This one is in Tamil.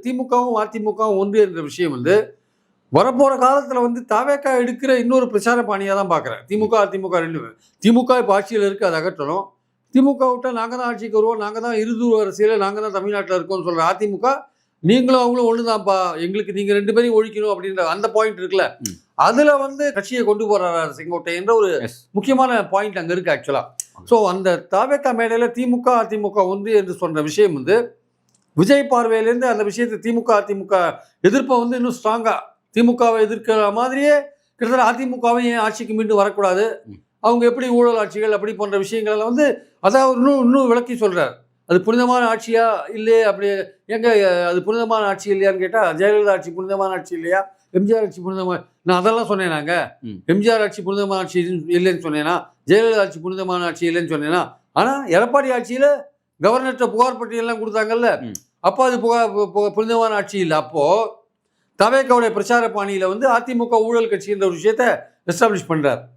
திமுகவும் அதிமுகவும் ஒன்று என்ற விஷயம் வந்து வரப்போற காலத்துல வந்து தாவேக்கா எடுக்கிற இன்னொரு பிரச்சார பாணியா தான் பார்க்குறேன். திமுக அதிமுக ரெண்டு திமுக இப்போ ஆட்சியில் இருக்கு, அதை அகற்றணும். திமுக விட்டா நாங்க தான் ஆட்சிக்கு வருவோம், நாங்க தான் இருதூர் அரசியல், நாங்க தான் தமிழ்நாட்டில் இருக்கோம்னு சொல்ற அதிமுக நீங்களும் அவங்களும் ஒண்ணுதான்ப்பா, எங்களுக்கு நீங்க 2 பேரையும் ஒழிக்கணும் அப்படின்ற அந்த பாயிண்ட் இருக்குல்ல, அதுல வந்து கட்சியை கொண்டு போறாரு செங்கோட்டை என்ற ஒரு முக்கியமான பாயிண்ட் அங்க இருக்கு ஆக்சுவலா. ஸோ அந்த தாவேக்கா மேடையில திமுக அதிமுக ஒன்று என்று சொன்ன விஷயம் வந்து விஜய் பார்வையிலேருந்து அந்த விஷயத்தை திமுக அதிமுக எதிர்ப்பை வந்து இன்னும் ஸ்ட்ராங்கா திமுகவை எதிர்க்கிற மாதிரியே கிட்டத்தட்ட அதிமுகவை ஏன் ஆட்சிக்கு மீண்டும் வரக்கூடாது, அவங்க எப்படி ஊழல் ஆட்சிகள் அப்படி போன்ற விஷயங்கள் வந்து அதாவது இன்னும் விளக்கி சொல்றாரு. அது புனிதமான ஆட்சியா இல்லையே, அப்படி எங்க அது புனிதமான ஆட்சி இல்லையான்னு கேட்டா ஜெயலலிதா ஆட்சி புனிதமான ஆட்சி இல்லையா, எம்ஜிஆர் ஆட்சி புனிதமான, நான் அதெல்லாம் சொன்னேன். நாங்க எம்ஜிஆர் ஆட்சி புனிதமான ஆட்சி இல்லைன்னு சொன்னேன்னா, ஜெயலலிதா ஆட்சி புனிதமான ஆட்சி இல்லைன்னு சொன்னேன்னா, ஆனா எடப்பாடி ஆட்சியில கவர்னர்கிட்ட புகார் பட்டியெல்லாம் கொடுத்தாங்கல்ல, அப்போ அது புனிதமான ஆட்சி இல்லை. அப்போ தவேக்காவுடைய பிரச்சார பாணியில வந்து அதிமுக ஊழல் கட்சி என்ற ஒரு விஷயத்தை எஸ்டாப்ளிஷ் பண்றார்.